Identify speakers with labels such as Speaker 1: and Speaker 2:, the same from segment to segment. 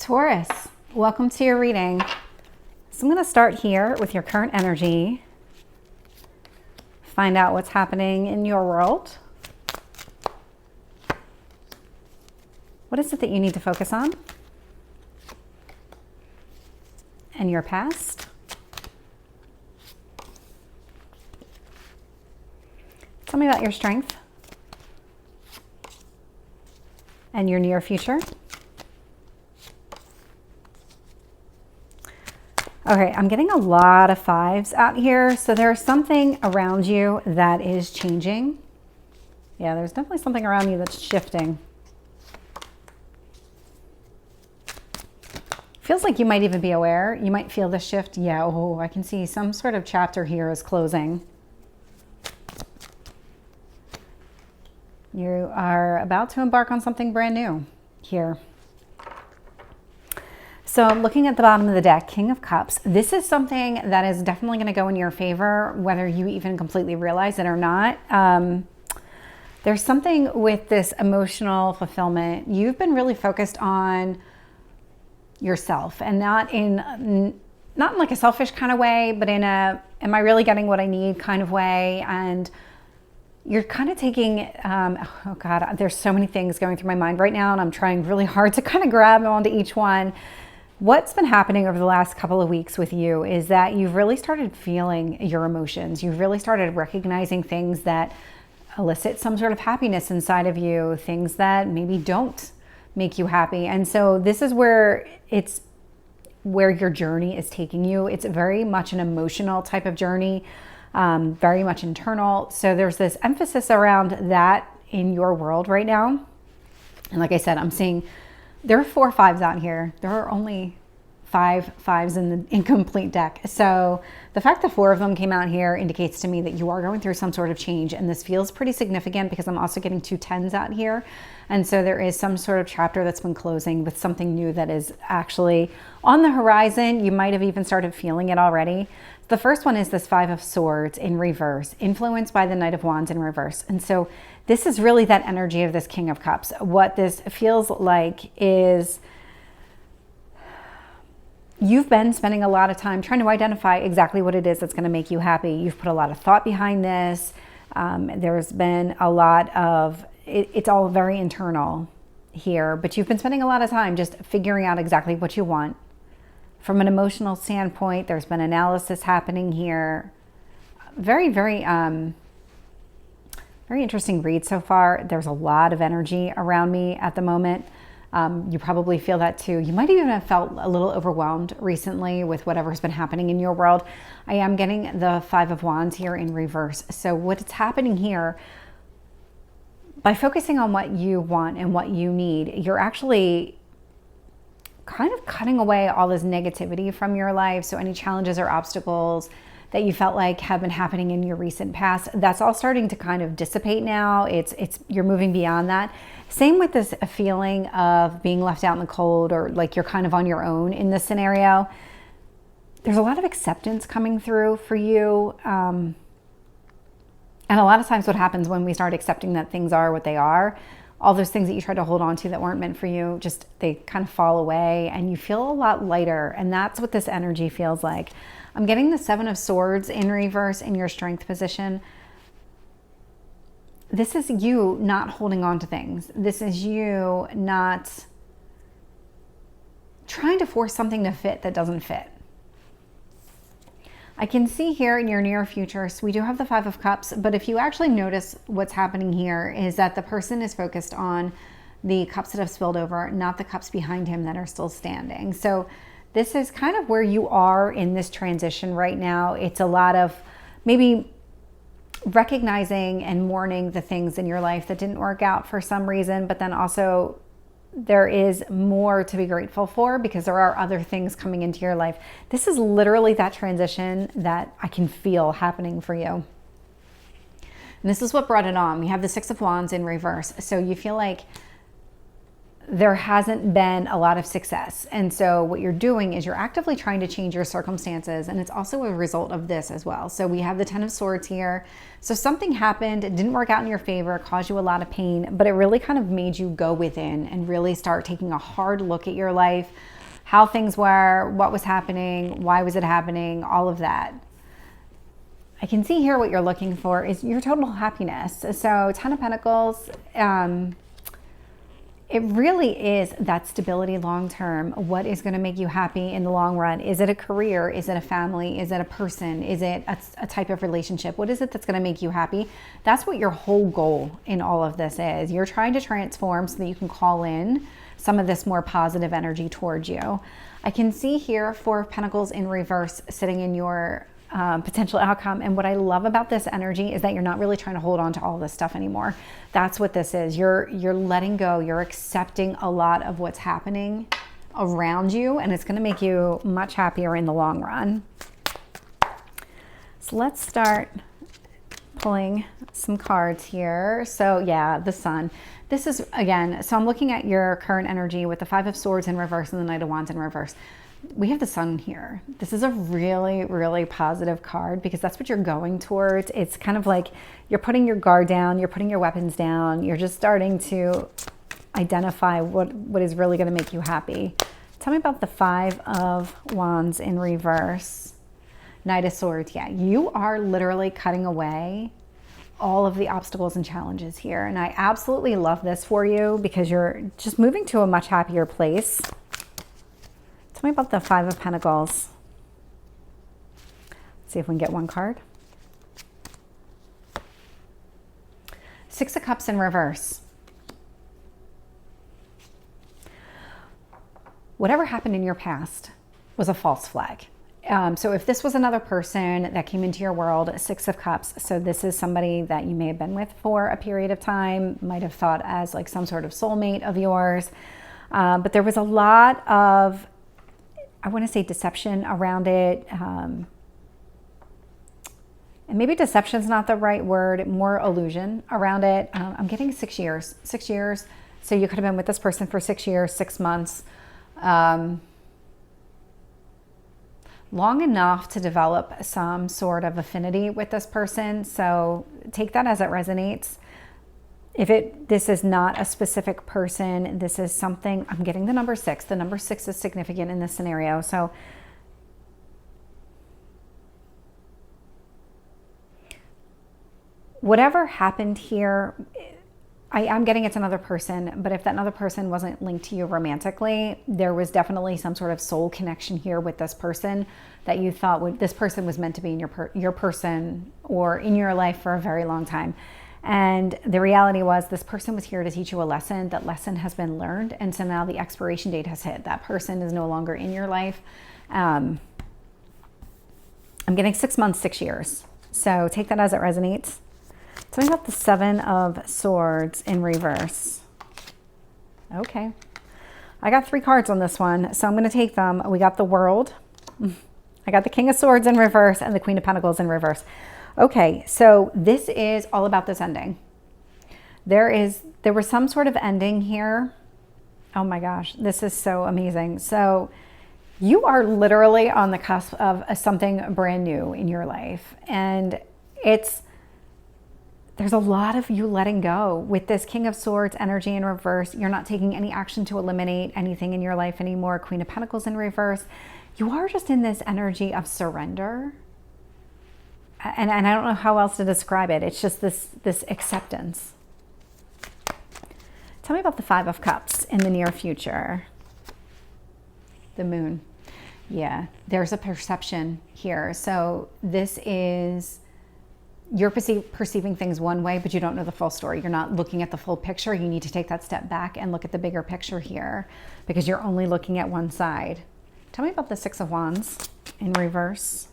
Speaker 1: Taurus, welcome to your reading. So I'm going to start here with your current energy. Find out what's happening in your world. What is it that you need to focus on? And your past. Tell me about your strength and your near future. Okay, I'm getting a lot of fives out here. So there's something around you that is changing. Yeah, there's definitely something around you that's shifting. Feels like you might even be aware. You might feel the shift. Yeah, oh, I can see some sort of chapter here is closing. You are about to embark on something brand new here. So I'm looking at the bottom of the deck, King of Cups. This is something that is definitely going to go in your favor, whether you even completely realize it or not. There's something with this emotional fulfillment. You've been really focused on yourself, and not in like a selfish kind of way, but in a, am I really getting what I need kind of way? And you're kind of taking, oh God, there's so many things going through my mind right now, and I'm trying really hard to kind of grab onto each one. What's been happening over the last couple of weeks with you is that you've really started feeling your emotions. You've really started recognizing things that elicit some sort of happiness inside of you, things that maybe don't make you happy. And so this is where your journey is taking you. It's very much an emotional type of journey, very much internal. So there's this emphasis around that in your world right now. And like I said, I'm seeing there are 4 fives out here. There are only 5 fives in the incomplete deck. So the fact that 4 of them came out here indicates to me that you are going through some sort of change. And this feels pretty significant because I'm also getting 2 10s out here. And so there is some sort of chapter that's been closing with something new that is actually on the horizon. You might have even started feeling it already. The first one is this 5 of Swords in reverse, influenced by the Knight of Wands in reverse. And so this is really that energy of this King of Cups. What this feels like is you've been spending a lot of time trying to identify exactly what it is that's going to make you happy. You've put a lot of thought behind this. There's been a lot of, it's all very internal here, but you've been spending a lot of time just figuring out exactly what you want. From an emotional standpoint, there's been analysis happening here. Very, very, very interesting read so far. There's a lot of energy around me at the moment. You probably feel that too. You might even have felt a little overwhelmed recently with whatever's been happening in your world. I am getting the 5 of Wands here in reverse. So what's happening here, by focusing on what you want and what you need, you're actually kind of cutting away all this negativity from your life. So any challenges or obstacles that you felt like have been happening in your recent past, that's all starting to kind of dissipate now. You're moving beyond that. Same with this feeling of being left out in the cold, or like you're kind of on your own in this scenario. There's a lot of acceptance coming through for you. And a lot of times what happens when we start accepting that things are what they are, all those things that you tried to hold on to that weren't meant for you, just they kind of fall away and you feel a lot lighter. And that's what this energy feels like. I'm getting the 7 of Swords in reverse in your strength position. This is you not holding on to things. This is you not trying to force something to fit that doesn't fit. I can see here in your near future, so we do have the 5 of Cups, but if you actually notice what's happening here is that the person is focused on the cups that have spilled over, not the cups behind him that are still standing. So this is kind of where you are in this transition right now. It's a lot of maybe recognizing and mourning the things in your life that didn't work out for some reason, but then also there is more to be grateful for because there are other things coming into your life. This is literally that transition that I can feel happening for you. And this is what brought it on. We have the 6 of Wands in reverse. So you feel like there hasn't been a lot of success. And so what you're doing is you're actively trying to change your circumstances. And it's also a result of this as well. So we have the 10 of Swords here. So something happened, it didn't work out in your favor, caused you a lot of pain, but it really kind of made you go within and really start taking a hard look at your life, how things were, what was happening, why was it happening, all of that. I can see here what you're looking for is your total happiness. So 10 of Pentacles, it really is that stability long-term. What is going to make you happy in the long run? Is it a career? Is it a family? Is it a person? Is it a type of relationship? What is it that's going to make you happy? That's what your whole goal in all of this is. You're trying to transform so that you can call in some of this more positive energy towards you. I can see here 4 of Pentacles in reverse sitting in your potential outcome. And what I love about this energy is that you're not really trying to hold on to all this stuff anymore. That's what this is. You're letting go. You're accepting a lot of what's happening around you, and it's going to make you much happier in the long run. So let's start pulling some cards here. So yeah, the Sun. This is, again, so I'm looking at your current energy with the 5 of Swords in reverse and the Knight of Wands in reverse. We have the Sun here. This is a really, really positive card because that's what you're going towards. It's kind of like you're putting your guard down, you're putting your weapons down, you're just starting to identify what is really going to make you happy. Tell me about the 5 of Wands in reverse. Knight of Swords. Yeah, you are literally cutting away all of the obstacles and challenges here. And I absolutely love this for you because you're just moving to a much happier place. Tell me about the 5 of Pentacles. Let's see if we can get one card. 6 of Cups in reverse. Whatever happened in your past was a false flag. So if this was another person that came into your world, 6 of Cups, so this is somebody that you may have been with for a period of time, might have thought as like some sort of soulmate of yours. But there was a lot of, I want to say, deception around it. And maybe deception is not the right word, more illusion around it. I'm getting 6 years. 6 years. So you could have been with this person for 6 years, 6 months. Long enough to develop some sort of affinity with this person. So take that as it resonates. If this is not a specific person, this is something, I'm getting the number 6. The number 6 is significant in this scenario. So whatever happened here, I'm getting it's another person, but if that another person wasn't linked to you romantically, there was definitely some sort of soul connection here with this person that you thought this person was meant to be in your person or in your life for a very long time. And the reality was this person was here to teach you a lesson. That lesson has been learned. And so now the expiration date has hit. That person is no longer in your life. I'm getting 6 months, 6 years. So take that as it resonates. Tell me about the 7 of Swords in reverse. Okay. I got 3 cards on this one, so I'm going to take them. We got the World. I got the King of Swords in reverse and the Queen of Pentacles in reverse. Okay, so this is all about this ending. There was some sort of ending here. Oh my gosh, this is so amazing. So you are literally on the cusp of something brand new in your life. And there's a lot of you letting go with this King of Swords energy in reverse. You're not taking any action to eliminate anything in your life anymore. Queen of Pentacles in reverse. You are just in this energy of surrender. And I don't know how else to describe it. It's just this acceptance. Tell me about the 5 of Cups in the near future. The Moon. Yeah, there's a perception here. So this is, you're perceiving things one way, but you don't know the full story. You're not looking at the full picture. You need to take that step back and look at the bigger picture here because you're only looking at one side. Tell me about the 6 of Wands in reverse.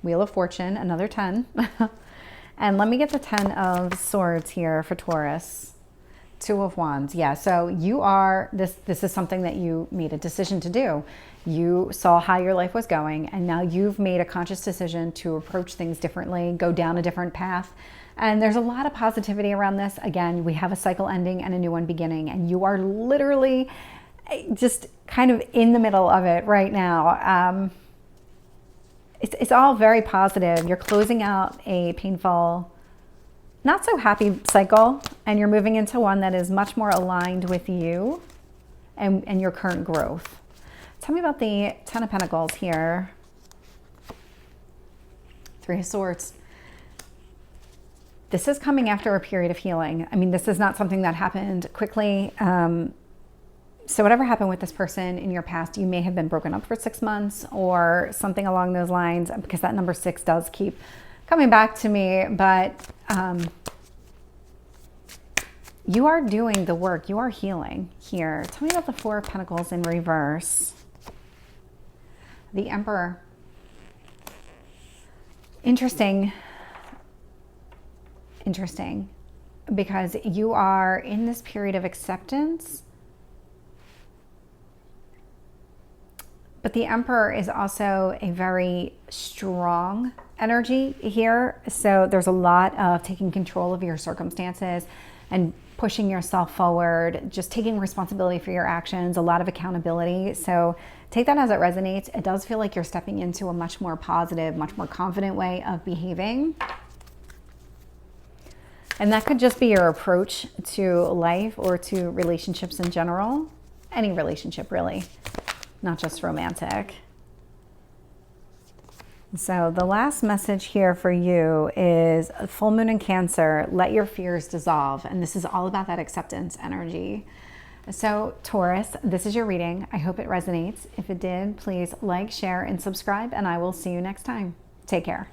Speaker 1: Wheel of Fortune, another 10. And let me get the 10 of Swords here for Taurus. Two of Wands. Yeah. So you are, this is something that you made a decision to do. You saw how your life was going, and now you've made a conscious decision to approach things differently, go down a different path. And there's a lot of positivity around this. Again, we have a cycle ending and a new one beginning, and you are literally just kind of in the middle of it right now. It's all very positive. You're closing out a painful, not so happy cycle, and you're moving into one that is much more aligned with you and your current growth. Tell me about the Ten of Pentacles here. Three of Swords. This is coming after a period of healing. I mean, this is not something that happened quickly. So whatever happened with this person in your past, you may have been broken up for 6 months or something along those lines, because that number 6 does keep coming back to me. But you are doing the work. You are healing here. Tell me about the Four of Pentacles in reverse. The Emperor. Interesting, because you are in this period of acceptance. But the Emperor is also a very strong energy here. So there's a lot of taking control of your circumstances and pushing yourself forward, just taking responsibility for your actions, a lot of accountability. So take that as it resonates. It does feel like you're stepping into a much more positive, much more confident way of behaving. And that could just be your approach to life or to relationships in general. Any relationship, really, not just romantic. So the last message here for you is full moon in Cancer. Let your fears dissolve. And this is all about that acceptance energy. So Taurus, this is your reading. I hope it resonates. If it did, please like, share, and subscribe, and I will see you next time. Take care.